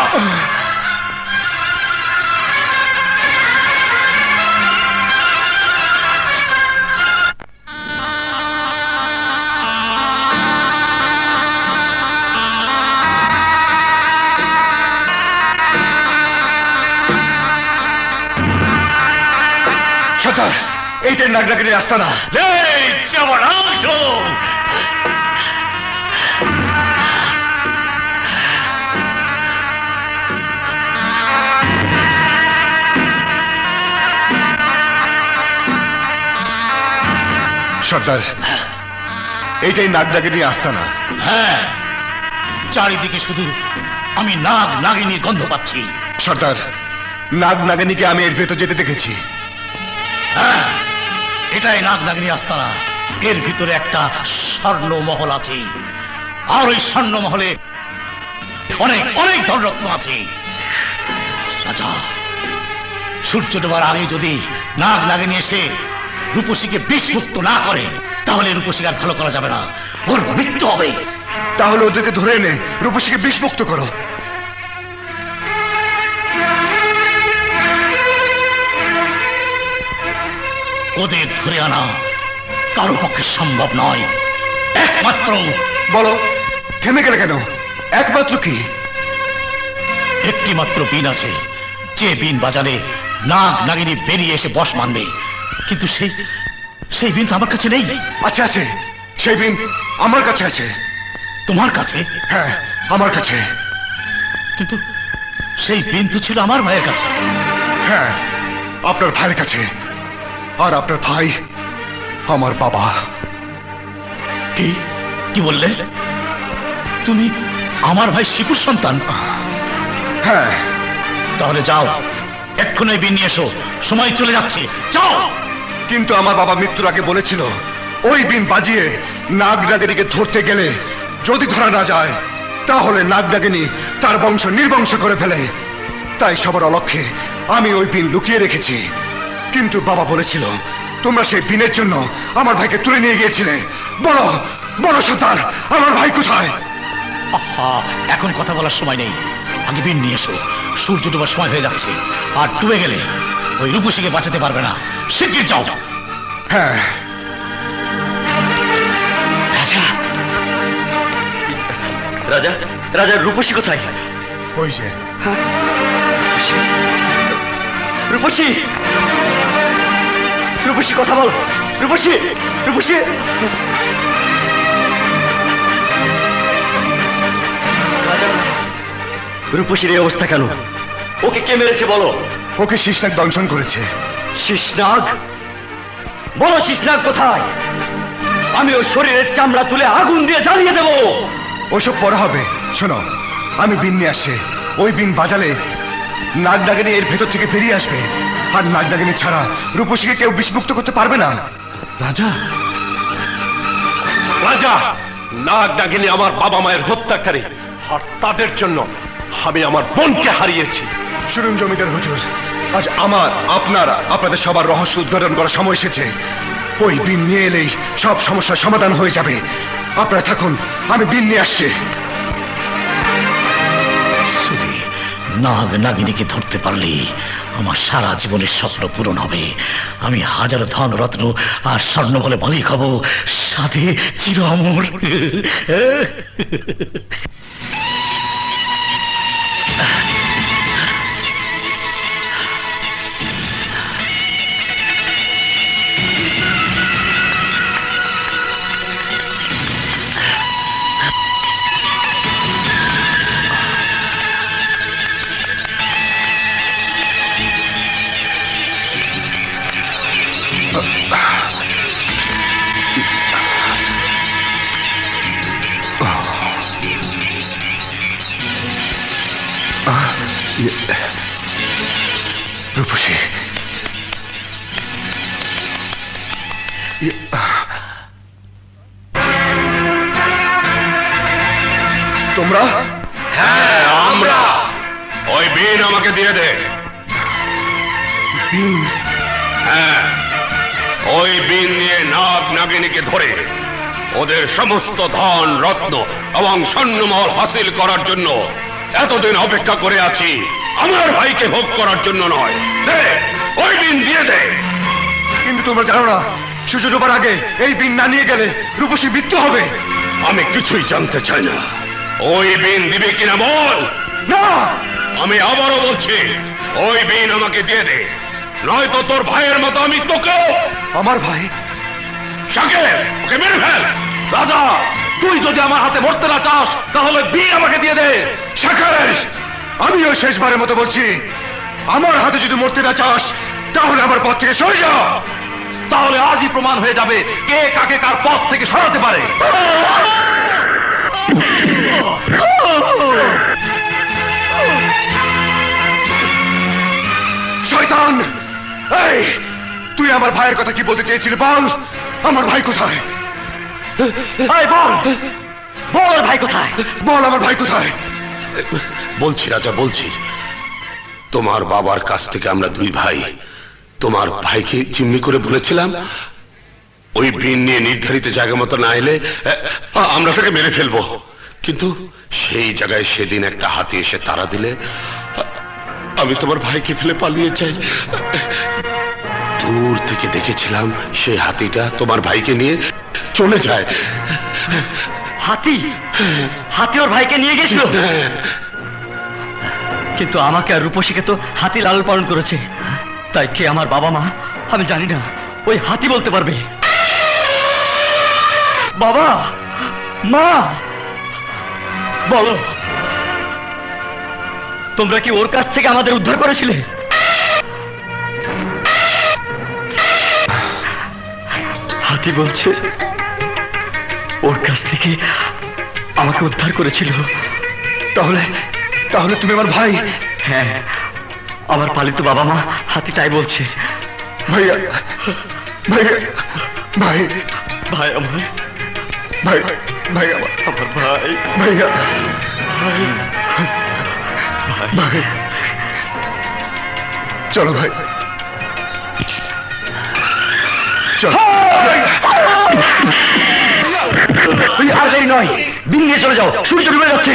সর্দার এইটাই নাগরাগিনীর রাস্তা না। যাবার আসো। সর্দার এইটাই নাগরাগিনীর আস্তানা। হ্যাঁ, চারিদিকে শুধু আমি নাগ নাগিনীর গন্ধ পাচ্ছি। সর্দার নাগ নাগিনীকে আমি এর ভেতর যেতে দেখেছি। হ্যাঁ, এটাই নাগ নাগিনীর আস্তানা। এর ভিতরে একটা স্বর্ণ মহল আছে, আর ওই স্বর্ণ মহলে অনেক অনেক ধনরত্ন আছে। রাজা, সূর্য ডোবার আগে যদি নাগ নাগিনী এসে রূপসীকে বিষ মুক্ত না করে তাহলে রূপসীকে আর ভালো করা যাবে না, ওর মৃত্যু হবে। তাহলে ওদেরকে ধরে এনে রূপসীকে বিষ মুক্ত করো। ওদের ধরে আনা কারো পক্ষে সম্ভব নয়, একমাত্র। বলো, থেমে গেলে কেন? একমাত্র কি? একটি মাত্র বিন আছে, যে বিন বাজারে নাগ নাগিনী বেরিয়ে এসে বশ মানবে। কিন্তু সেই বিন তো আমার কাছে নেই। আচ্ছা আছে, সেই বিন আমার কাছে আছে। তোমার কাছে? হ্যাঁ, আমার কাছে। কিন্তু সেই বিন তো ছিল আমার ভাইয়ের কাছে। হ্যাঁ, আপনার ভাইয়ের কাছে। আর আপনার ভাই আমার বাবা। কি কি বললে? তুমি আমার ভাই শিপুর সন্তান? হ্যাঁ। তাহলে যাও, এক্ষুনি বিন নিয়ে এসো, সময় চলে যাচ্ছে, যাও। কিন্তু আমার বাবা মৃত্যুর আগে বলেছিল ওই বিন বাজিয়ে নাগরাগিনীকে ধরতে গেলে যদি ধরা না যায় তাহলে নাগরাগিনী তার বংশ নির্বংশ করে ফেলে। তাই সবার অলক্ষ্যে আমি ওই বিন লুকিয়ে রেখেছি। কিন্তু বাবা বলেছিল তোমরা সেই বিনের জন্য আমার ভাইকে তুলে নিয়ে গিয়েছিলে। বড় বড় সর্দার, আমার ভাই কোথায়? আহা, এখন কথা বলার সময় নেই, আগে বিন নিয়ে এসো। সূর্য ডোবার সময় হয়ে যাচ্ছে, আর ডুবে গেলে ওই রূপসীকে বাঁচাতে পারবে না। শিগগির যাও। হ্যাঁ। রাজা, রাজা, রাজা রূপসী কোথায়? ওই যে। রূপসী, রূপসী কথা বল। রূপসী, রূপসী। রূপসীর এই অবস্থা কেন? ওকে কে মেরেছে বলো? ওকে শিশনাগ দংশন করেছে। শিশনাগ? বলো শিশনাগ কোথায়? আমি ওর শরীরের চামড়া তুলে আগুন দিয়ে জ্বালিয়ে দেবো। ওসব পরে হবে। শোনো, আমি বিন নিয়ে আসছি। ওই বিন বাজালে নাগনাগিনী এর ভেতর থেকে বেরিয়ে আসবে, আর নাগনাগিনী ছাড়া রূপসীকে কেউ বিষমুক্ত করতে পারবে না। রাজা, রাজা, নাগ নাগিনী আমার বাবা মায়ের হত্যাকারী, আর তাদের জন্য আমি আমার বোনকে হারিয়েছি। শুনুন জমিদার হুজুর, আজ আপনাদের সবার রহস্য উদ্ঘাটন করার সময় এসেছে। ওই বিন নিয়ে এলেই সব সমস্যার সমাধান হয়ে যাবে। আপনারা থাকুন, আমি বিন নিয়ে আসছি। নাগ নাগিনীকে ধরতে পারলে আমার সারা জীবনের স্বপ্ন পূরণ হবে। আমি হাজারো ধন রত্ন আর স্বর্ণ বলে মালিক হব, সাথে চির অমর। রূপসী, তোমরা? হ্যাঁ, আমরা। ওই বিন আমাকে দিয়ে দে। বিন? হ্যাঁ, ওই বিন নিয়ে নাগ নাগিনীকে ধরে ওদের সমস্ত ধন রত্ন এবং স্বর্ণমহল হাসিল করার জন্য এতদিন অপেক্ষা করে আছি, আমার ভাইকে ভোগ করার জন্য নয়। দে, ওই বিন দিয়ে দে। কিন্তু তোমরা জানো না, সূর্য ডোবার আগে এই বিন না নিয়ে গেলে রূপসী মৃত্যু হবে। আমি কিছুই জানতে চাই না। ওই বিন দিবে কিনা বল। না, আমি আবারও বলছি, ওই বিন আমাকে দিয়ে দে, নয়তো তোর ভাইয়ের মতো আমি তোকেও। আমার ভাই? শাকের, ওকে মেরে ফেল। রাজা, তুই যদি আমার হাতে মরতে না চাস তাহলে বিন আমাকে দিয়ে দে। শাকের, আমিও শেষবারের মতো বলছি, আমার হাতে যদি মরতে না চাস তাহলে আমার পথ থেকে সরে যা। তাহলে আজই প্রমাণ হয়ে যাবে কে কাকে কার পথ থেকে সরাতে পারে। শয়তান, এই তুই আমার ভাইয়ের কথা কি বলতে চেয়েছিলি বল? আমার ভাই কোথায়? বল, বল ভাই কোথায়? বল আমার ভাই কোথায়? বলছি রাজা, বলছি। তোমার বাবার কাছ থেকে আমরা দুই ভাই তোমার ভাইকে জিম্মি করে বলেছিলাম, ওই বিন নিয়ে নির্ধারিত জায়গা মতো না এলে আমরা তাকে মেরে ফেলবো। কিন্তু সেই জায়গায় সেদিন একটা হাতি এসে তাড়া দিলে আমি তোমার ভাইকে ফেলে পালিয়ে যাই। দূর থেকে দেখেছিলাম সেই হাতিটা তোমার ভাইকে নিয়ে চলে যায়। হাতি? হাতি ওর ভাইকে নিয়ে গেছিল? কিন্তু আমাকে আর রূপসীকে তো হাতি লালন পালন করেছে, তাই কে আমার বাবা মা আমি জানি না, ওই হাতি বলতে পারবে। বাবা, মা, বলো, তোমরা কি ওর কাছ থেকে আমাদের উদ্ধার করেছিলে? হাতি বলছে ওর কাছ থেকে আমাকে উদ্ধার করেছিল। তাহলে তাহলে তুমি আমার ভাই? হ্যাঁ, আমার পালিত বাবা মা হাতি তাই বলছে। ভাইয়া, ভাইয়া, ভাই, ভাই আমার, ভাই, ভাই আমার, আমার ভাই, ভাইয়া, ভাই, ভাই, চলো ভাই, চলো। আর দেরি নয়, বিন নিয়ে চলে যাও, সূর্য ডুবে যাচ্ছে।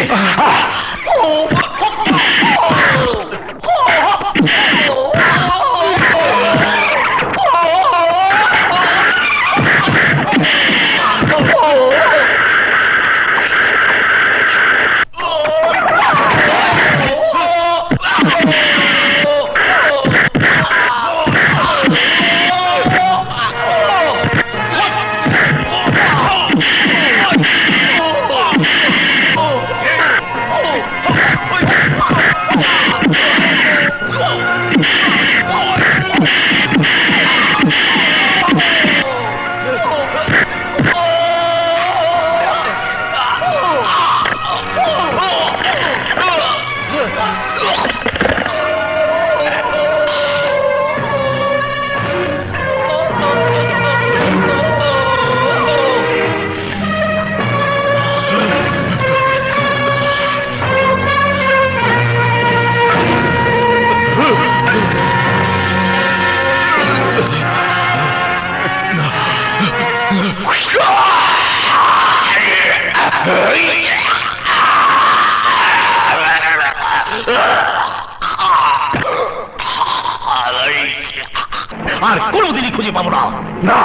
না,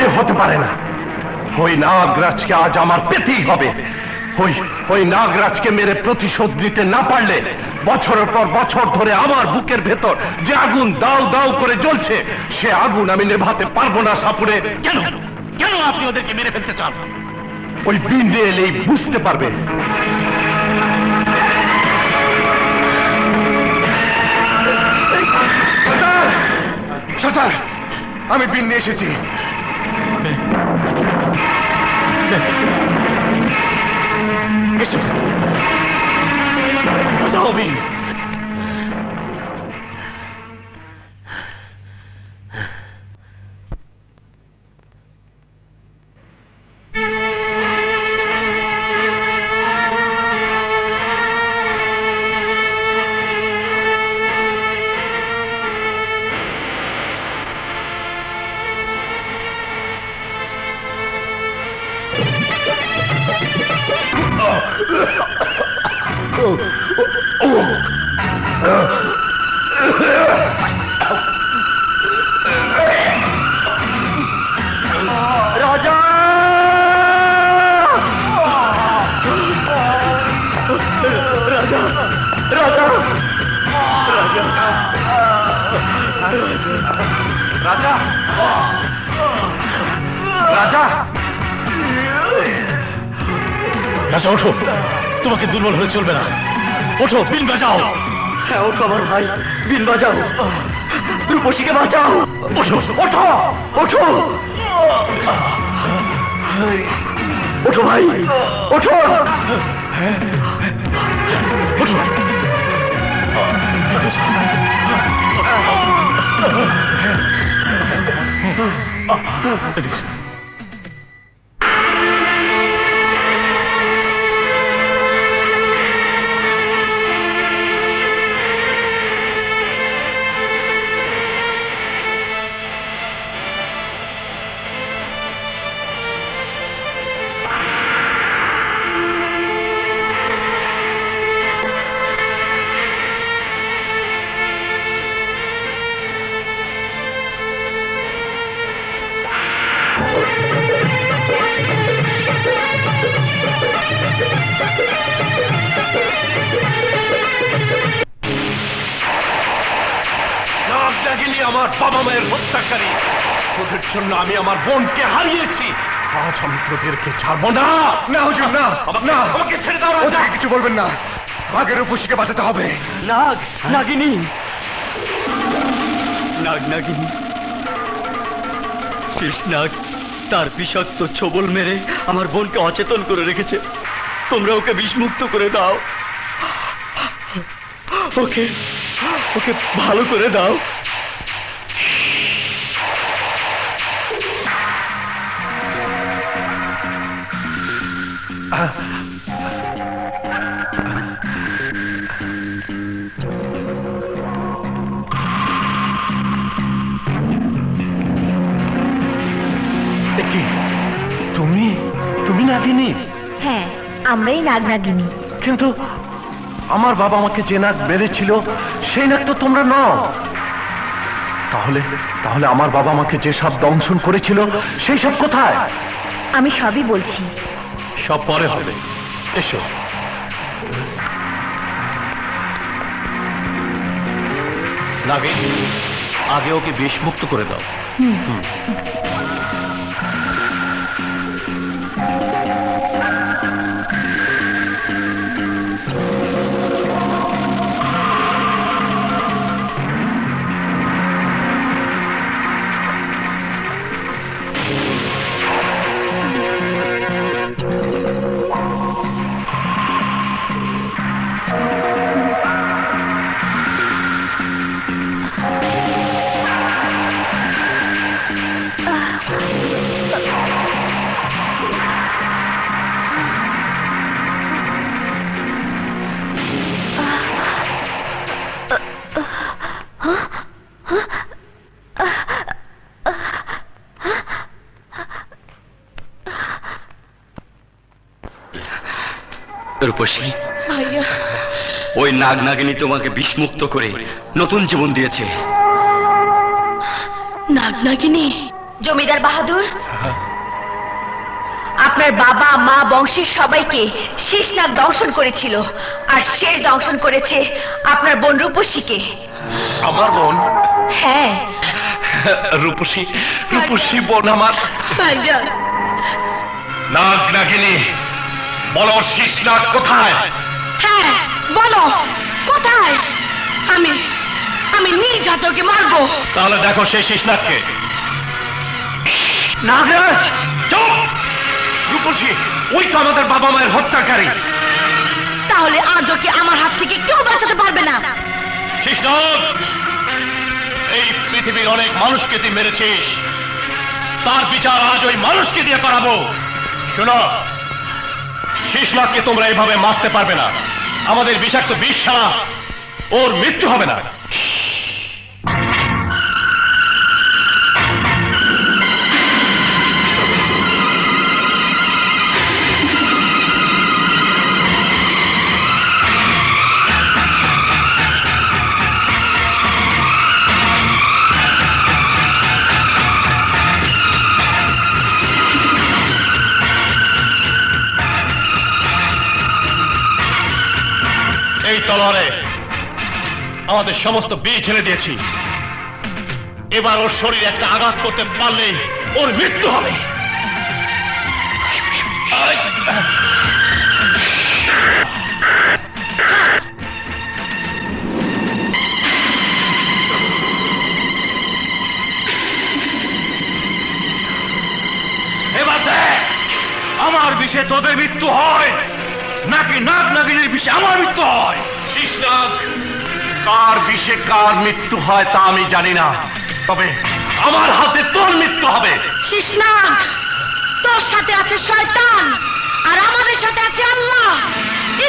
এ হতে পারে না। ওই নাগরাজকে আজ আমার পেতেই হবে। ওই নাগরাজকে মেরে প্রতিশোধ নিতে না পারলে বছরের পর বছর ধরে আমার বুকের ভেতর যে আগুন দাউ দাউ করে জ্বলছে, সে আগুন আমি নেভাতে পারবো না সাপুরে। কেন কেন আপনি ওদেরকে মেরে ফেলতে চান? ওই দিন এলেই বুঝতে পারবে। সর্দার, আমি বিন নিয়ে এসেছি। বাঁচাও বিন। রাজা! রাজা! রাজা! রাজা! রাজা! রাজা ওঠো, তোমাকে দুর্বল হলে চলবে না। ওঠো, বিন বাজাও। হ্যাঁ, ওঠো আমার ভাই, বিন বাজাও, রূপসীকে বাঁচাও। ওঠো, ওঠো, ওঠো! ওঠো ভাই, ওঠো। ওঠো। নাগনাগিনী আমার বাবা মায়ের হত্যাকারী। তোদের জন্য আমি আমার বোনকে হারিয়েছি। আজ আমি তোদেরকে ছাড়বো না। না হুজুর, না, না, আমাকে ছেড়ে দাও রাজা। ওদেরকে কিছু বলবেন না। আগে রূপসীকে বাঁচাতে হবে। নাগ, নাগিনী, নাগ নাগিনী, শেষ নাগ তার বিষাক্ত ছোবল মেরে আমার বোনকে অচেতন করে রেখেছে। তোমরা ওকে বিষমুক্ত করে দাও। ওকে ওকে ভালো করে দাও। তুমি নাগিনী? হ্যাঁ, আমরাই নাগনাগিনী। কিন্তু আমার বাবা আমাকে যে নাগ মেরেছিল সেই নাগ তো তোমরা নও। তাহলে তাহলে আমার বাবা আমাকে যে সব দংশন করেছিল সেই সব কোথায়? আমি সবই বলছি। সব পরে হবে, এসো। নাগিনী, আগে ওকে বিষমুক্ত করে দাও। রূপসী, ওই নাগ নাগিনী তোমাকে বিষমুক্ত করে নতুন জীবন দিয়েছে। নাগনাগিনী? জমিদার বাহাদুর, আপনার বাবা মা বংশের সবাইকে শেষনাগ দংশন করেছিল, আর শেষ দংশন করেছে আপনার বোন রূপসীকে। আমার বোন? হ্যাঁ। রূপসী? রূপসী বোন আমার? ভাইজান, নাগ নাগিনী, বলো শেষনাগ কোথায়? হ্যাঁ বলো কোথায়? আমি আমি নির্যাতকে মারবো। তাহলে দেখো সেই শেষনাগকে। নাগরাজ চুপ! রূপসী ওই তো আমাদের বাবা মায়ের হত্যাকারী। তাহলে আজও কি আমার হাত থেকে কেউ বাঁচাতে পারবে না? শেষনাগ, এই পৃথিবীর অনেক মানুষকে তুই মেরেছিস, তার বিচার আজ ওই মানুষকে দিয়ে করাবো। শোনো, শেষনাগকে তোমরা এভাবে মারতে পারবে না। আমাদের বিষাক্ত বিষ ছাড়া ওর মৃত্যু হবে না। এই তলোয়ারে আমাদের সমস্ত বিষ ছেড়ে দিয়েছি। এবার ওর শরীর একটা আঘাত করতে পারলেই ওর মৃত্যু হবে। এবার দেখ, আমার বিষে তোদের মৃত্যু হয় নাকি নাগ নাগিনীর বিষে আমার মৃত্যু হয়। শেষনাগ, কার বিষে কার মৃত্যু হয় তা আমি জানি না, তবে আমার হাতে তোর মৃত্যু হবে। শেষনাগ, তোর সাথে আছে শয়তান আর আমাদের সাথে আছে আল্লাহ।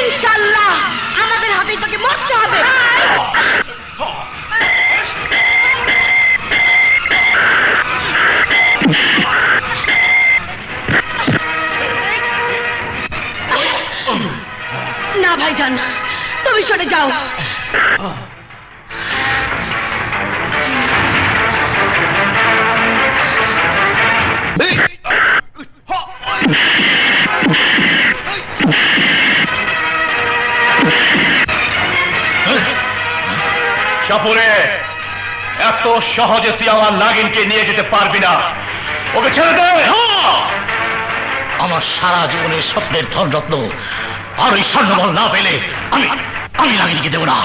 ইনশাআল্লাহ আমাদের হাতেই তোকে মরতে হবে। না ভাইজান, তুমি সরে যাও। সাপুরে, এত সহজে তুই আমার নাগিনকে নিয়ে যেতে পারবি না। ওকে ছেড়ে দে। আমার সারা জীবনের স্বপ্নের ধনরত্ন আর ওই স্বর্ণবল না পেলে আমি আমি নাগিনীকে দেব না।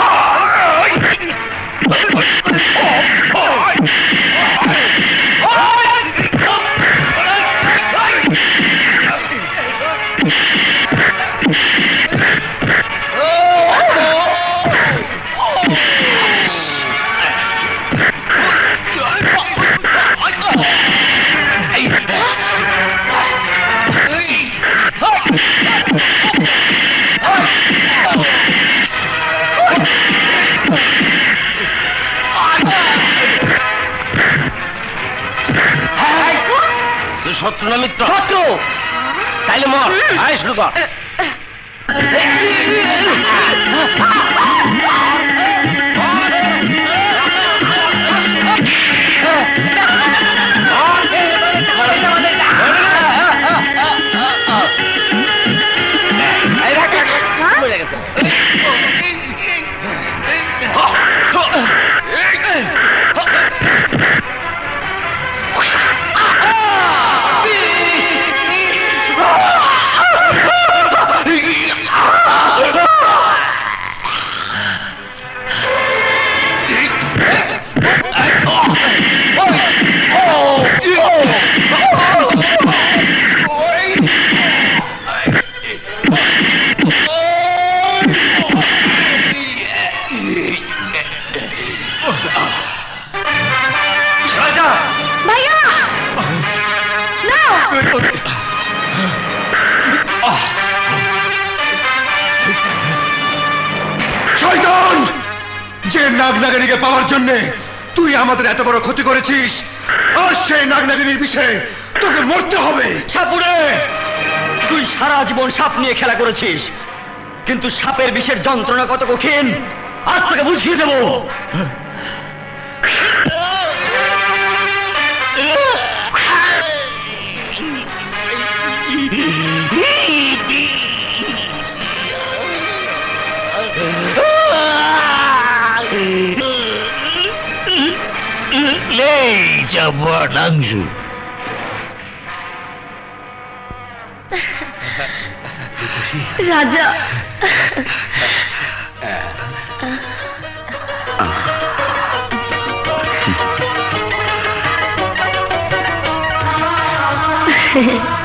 তুই শত্রু না মিত্র? শত্রু। তাইলে মর। আয় শুরু কর। শয়তান! যে নাগ নাগিনীকে পাওয়ার জন্য তুই আমাদের এত বড় ক্ষতি করেছিস, আর সেই নাগ নাগিনীর বিষয়ে তোকে মরতে হবে। সাপুরে, তুই সারা জীবন সাপ নিয়ে খেলা করেছিস, কিন্তু সাপের বিষের যন্ত্রণা কত কঠিন আজ তোকে বুঝিয়ে দেব। এই চাপাটাংশু। রাজা,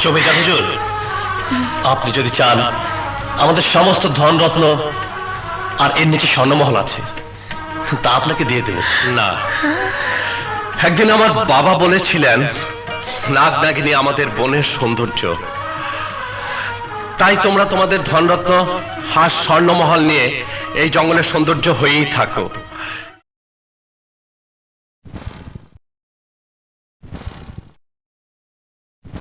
জমিদার হুজুর, আপনি যদি চান আমাদের সমস্ত ধনরত্ন আর এর নিচে স্বর্ণমহল আছে, তা আপনাকে দিয়ে দেব। না, একদিন আমার বাবা বলেছিলেন নাগ নাগিনী আমাদের বনের সৌন্দর্য, তাই তোমরা তোমাদের ধনরত্ন হাঁস স্বর্ণমহল নিয়ে এই জঙ্গলের সৌন্দর্য হয়েই থাকো।